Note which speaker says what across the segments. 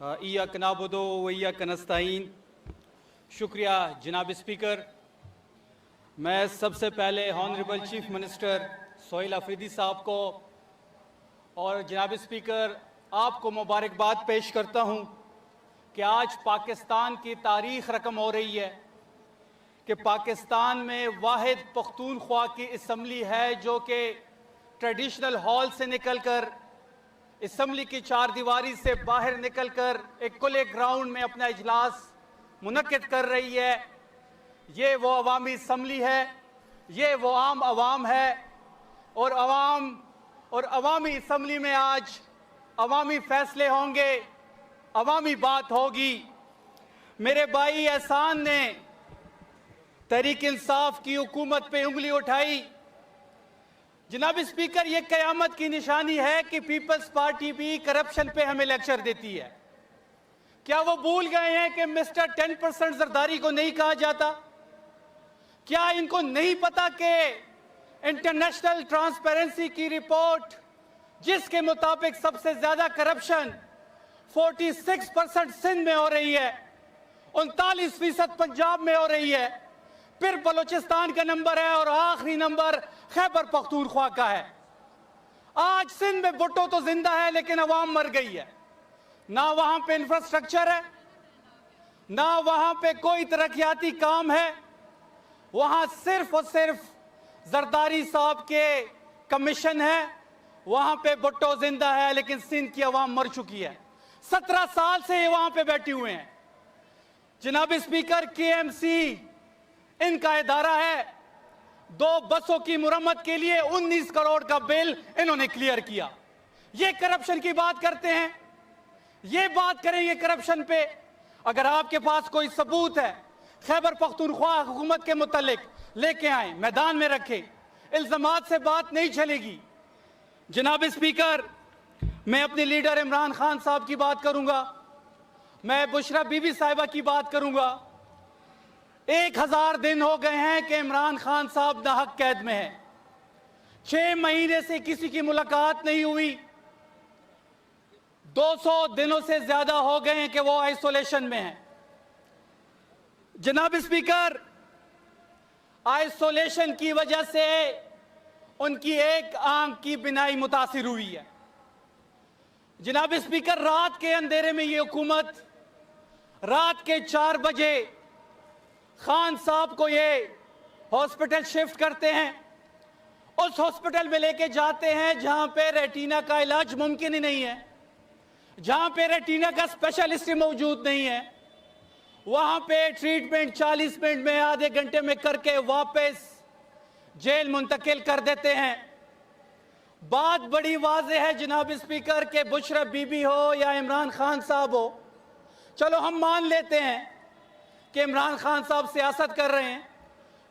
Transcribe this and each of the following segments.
Speaker 1: इय्याक नअबुदु व इय्याक नस्तईन। शुक्रिया जनाब स्पीकर। मैं सबसे पहले honourable chief minister Sohail Afridi साहब को और जनाब स्पीकर आपको मुबारकबाद पेश करता हूँ कि आज पाकिस्तान की तारीख रकम हो रही है कि पाकिस्तान में वाहिद पख्तूनख्वा की असम्बली है जो कि ट्रेडिशनल हॉल से निकलकर असम्बली की चार दीवारी से बाहर निकलकर एक खुले ग्राउंड में अपना इजलास मुनक्किद कर रही है। ये वो अवामी असम्बली है, ये वो आम अवाम है और अवामी असम्बली में आज अवामी फैसले होंगे, अवामी बात होगी। मेरे भाई एहसान ने तहरीक इंसाफ की हुकूमत पे उंगली उठाई। जनाब स्पीकर, ये कयामत की निशानी है कि पीपल्स पार्टी भी करप्शन पे हमें लेक्चर देती है। क्या वो भूल गए हैं कि मिस्टर 10% जरदारी को नहीं कहा जाता? क्या इनको नहीं पता कि इंटरनेशनल ट्रांसपेरेंसी की रिपोर्ट जिसके मुताबिक सबसे ज्यादा करप्शन 46% सिंध में हो रही है, 39% पंजाब में हो रही है, फिर बलूचिस्तान का नंबर है और आखिरी नंबर खैबर पख्तूनख्वा का है। आज सिंध में भुट्टो तो जिंदा है लेकिन अवाम मर गई है। ना वहां पे इंफ्रास्ट्रक्चर है, ना वहां पे कोई तरक्याती काम है। वहां सिर्फ और सिर्फ जरदारी साहब के कमीशन है। वहां पे भुट्टो जिंदा है लेकिन सिंध की अवाम मर चुकी है। 17 साल से ये वहां पे बैठे हुए हैं। जनाब स्पीकर, KMC इनका इदारा है। 2 बसों की मुरम्मत के लिए 19 करोड़ का बिल इन्होंने क्लियर किया। ये करप्शन की बात करते हैं, ये बात करेंगे करप्शन पे। अगर आपके पास कोई सबूत है खैबर पख्तूनख्वा हुकूमत के मुतालिक, लेके आए, मैदान में रखे। इल्जामात से बात नहीं चलेगी। जनाब स्पीकर, मैं अपने लीडर इमरान खान साहब की बात करूंगा, मैं बुशरा बीबी साहिबा की बात करूंगा। 1000 दिन हो गए हैं कि इमरान खान साहब नाहक कैद में है। 6 महीने से किसी की मुलाकात नहीं हुई। 200 दिनों से ज्यादा हो गए हैं कि वो आइसोलेशन में हैं। जनाब स्पीकर, आइसोलेशन की वजह से उनकी एक आंख की बिनाई मुतासिर हुई है। जनाब स्पीकर, रात के अंधेरे में ये हुकूमत रात के 4 बजे खान साहब को ये हॉस्पिटल शिफ्ट करते हैं। उस हॉस्पिटल में लेके जाते हैं जहां पे रेटिना का इलाज मुमकिन ही नहीं है, जहां पे रेटिना का स्पेशलिस्ट ही मौजूद नहीं है। वहां पे ट्रीटमेंट 40 मिनट में, आधे घंटे में करके वापस जेल मुंतकिल कर देते हैं। बात बड़ी वाज़ेह है जनाब स्पीकर के बुशरा बीबी हो या इमरान खान साहब हो, चलो हम मान लेते हैं कि इमरान खान साहब सियासत कर रहे हैं,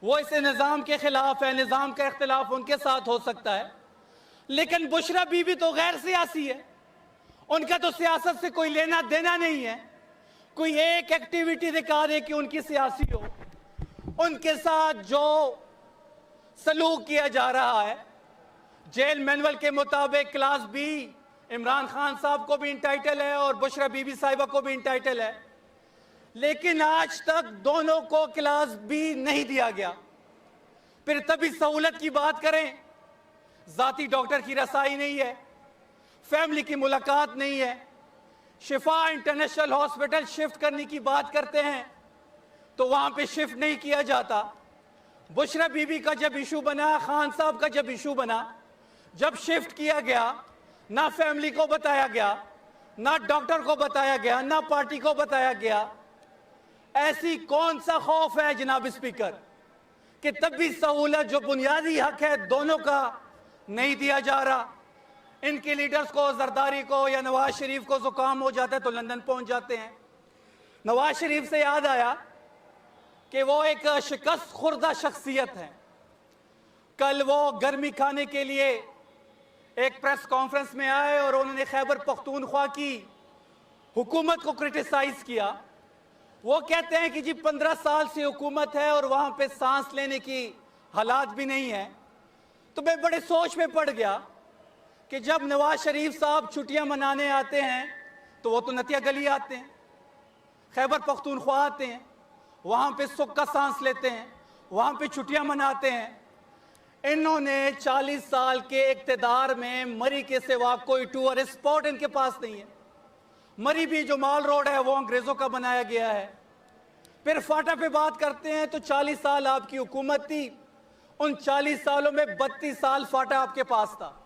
Speaker 1: वो इस निज़ाम के खिलाफ है, निज़ाम का इख्तिलाफ उनके साथ हो सकता है। लेकिन बुशरा बीबी तो गैर सियासी है, उनका तो सियासत से कोई लेना देना नहीं है। कोई एक एक्टिविटी दिखा दे कि उनकी सियासी हो। उनके साथ जो सलूक किया जा रहा है जेल मैनुअल के मुताबिक क्लास B इमरान खान साहब को भी इंटाइटल है और बुशरा बीबी साहिबा को भी इंटाइटल है, लेकिन आज तक दोनों को क्लास B नहीं दिया गया। फिर तभी सहूलत की बात करें, जाती डॉक्टर की रसाई नहीं है, फैमिली की मुलाकात नहीं है। शिफा इंटरनेशनल हॉस्पिटल शिफ्ट करने की बात करते हैं तो वहां पे शिफ्ट नहीं किया जाता। बुशरा बीबी का जब इशू बना, खान साहब का जब इशू बना, जब शिफ्ट किया गया, ना फैमिली को बताया गया, ना डॉक्टर को बताया गया, ना पार्टी को बताया गया। ऐसी कौन सा खौफ है जनाब स्पीकर कि तब भी सहूलत जो बुनियादी हक है दोनों का नहीं दिया जा रहा। इनके लीडर्स को, जरदारी को या नवाज शरीफ को जुकाम हो जाता है तो लंदन पहुंच जाते हैं। नवाज शरीफ से याद आया कि वो एक शिकस्त खुर्दा शख्सियत है। कल वो गर्मी खाने के लिए एक प्रेस कॉन्फ्रेंस में आए और उन्होंने खैबर पख्तूनख्वा की हुकूमत को क्रिटिसाइज किया। वो कहते हैं कि जी 15 साल से हुकूमत है और वहां पे सांस लेने की हालात भी नहीं है। तो मैं बड़े सोच में पड़ गया कि जब नवाज शरीफ साहब छुट्टियां मनाने आते हैं तो वो तो नतिया गली आते हैं, खैबर पख्तूनख्वा आते हैं, वहाँ पे सुख का सांस लेते हैं, वहाँ पे छुट्टियाँ मनाते हैं। इन्होंने 40 साल के इक़्तिदार में मरी के सिवा कोई टूरिस्ट स्पॉट इनके पास नहीं है। मरी भी जो माल रोड है वो अंग्रेज़ों का बनाया गया है। फिर फाटा पे बात करते हैं तो 40 साल आपकी हुकूमत थी, उन 40 सालों में 32 साल फाटा आपके पास था।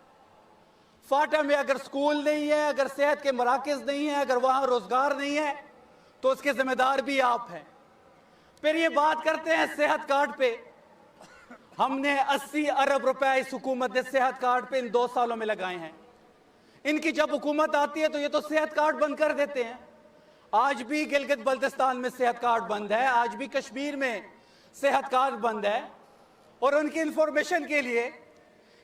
Speaker 1: फाटा में अगर स्कूल नहीं है, अगर सेहत के मराकज़ नहीं है, अगर वहाँ रोज़गार नहीं है तो उसके ज़िम्मेदार भी आप हैं। फिर ये बात करते हैं सेहत कार्ड पे। हमने 80 अरब रुपए इस हुकूमत ने सेहत कार्ड पे इन 2 सालों में लगाए हैं। इनकी जब हुकूमत आती है तो ये तो सेहत कार्ड बंद कर देते हैं। आज भी गिलगित बल्तिस्तान में सेहत कार्ड बंद है, आज भी कश्मीर में सेहत कार्ड बंद है। और उनकी इंफॉर्मेशन के लिए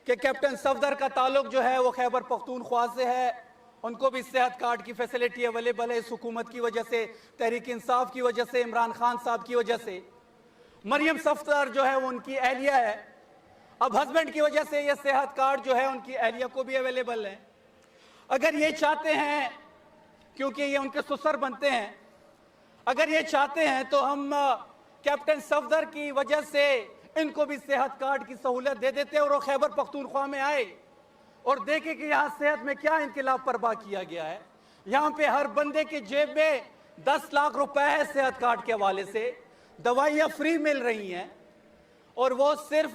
Speaker 1: कि कैप्टन सफदर का ताल्लुक जो है वो खैबर पख्तूनख्वा से है, उनको भी सेहत कार्ड की फैसिलिटी अवेलेबल है इस हुकूमत की वजह से, तहरीक इंसाफ की वजह से, इमरान खान साहब की वजह से। मरियम सफदर जो है वो उनकी अहलिया है, अब हस्बैंड की वजह से ये सेहत कार्ड जो है उनकी अहलिया को भी अवेलेबल है। अगर ये चाहते हैं, क्योंकि ये उनके ससुर बनते हैं, अगर ये चाहते हैं तो हम कैप्टन सफदर की वजह से इनको भी सेहत कार्ड की सहूलत दे देते हैं और वो खैबर पख्तूनख्वा में आए और देखे कि यहाँ सेहत में क्या इनकलाब बर्पा किया गया है। यहाँ पे हर बंदे के जेब में 10 लाख रुपए है सेहत कार्ड के हवाले से, दवाइयाँ फ्री मिल रही हैं और वो सिर्फ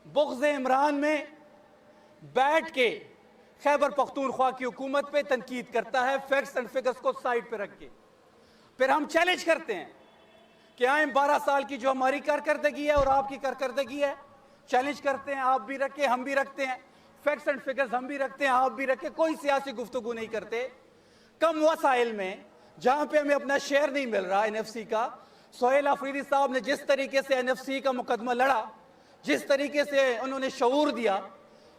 Speaker 1: बुग़्ज़ इमरान में बैठ के खैबर पख्तूनख्वा की हुकूमत पे तनकीद करता है, फैक्ट्स एंड फिगर्स को साइड पे रख के। फिर हम चैलेंज करते हैं कि आए 12 साल की जो हमारी कारकर्दगी है और आपकी कारकर्दगी है, चैलेंज करते हैं, आप भी रखें हम भी रखते हैं, फैक्ट्स एंड फिगर्स हम भी रखते हैं आप भी रखें, कोई सियासी गुफ्तगू नहीं करते। कम वसाइल में जहाँ पे हमें अपना शेयर नहीं मिल रहा NFC का, सोहेल अफरीदी साहब ने जिस तरीके से NFC का मुकदमा लड़ा, जिस तरीके से उन्होंने शऊर दिया,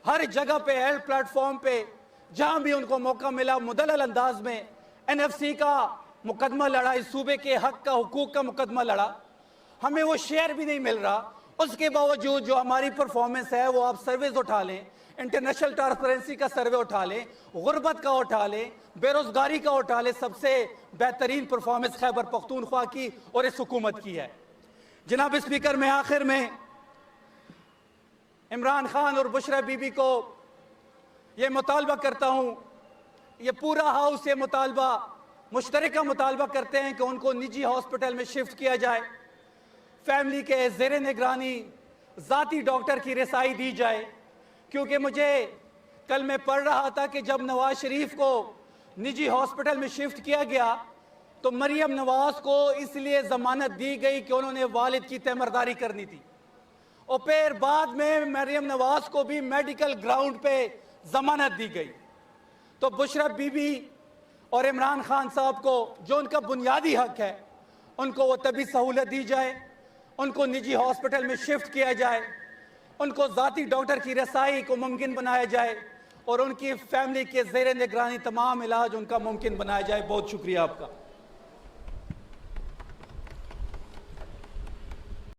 Speaker 1: हर जगह पे हेल्थ प्लेटफॉर्म पे जहाँ भी उनको मौका मिला मुदल्लल अंदाज में NFC का मुकदमा लड़ा, इस सूबे के हक का हुकूक का मुकदमा लड़ा। हमें वो शेयर भी नहीं मिल रहा, उसके बावजूद जो हमारी परफॉर्मेंस है वो आप सर्वेज उठा लें, इंटरनेशनल ट्रांसपेरेंसी का सर्वे उठा लें, गुर्बत का उठा लें, बेरोजगारी का उठा लें, सबसे बेहतरीन परफॉर्मेंस खैबर पख्तूनख्वा की और इस हुकूमत की है। जनाब स्पीकर, मैं आखिर में इमरान खान और बुशरा बीबी को ये मुतालबा करता हूँ, ये पूरा हाउस ये मुतालबा मुश्तरका मुतालबा करते हैं कि उनको निजी हॉस्पिटल में शिफ्ट किया जाए, फैमिली के ज़ेरे निगरानी ज़ाती डॉक्टर की रसाई दी जाए। क्योंकि मुझे कल मैं पढ़ रहा था कि जब नवाज शरीफ को निजी हॉस्पिटल में शिफ्ट किया गया तो मरियम नवाज को इसलिए ज़मानत दी गई कि उन्होंने वालिद की तैमरदारी करनी थी, और फिर बाद में मरियम नवाज को भी मेडिकल ग्राउंड पे ज़मानत दी गई। तो बुशरा बीबी और इमरान खान साहब को जो उनका बुनियादी हक है उनको वो तभी सहूलत दी जाए, उनको निजी हॉस्पिटल में शिफ्ट किया जाए, उनको ज़ाती डॉक्टर की रसाई को मुमकिन बनाया जाए और उनकी फैमिली के ज़ेरे निगरानी तमाम इलाज उनका मुमकिन बनाया जाए। बहुत शुक्रिया आपका।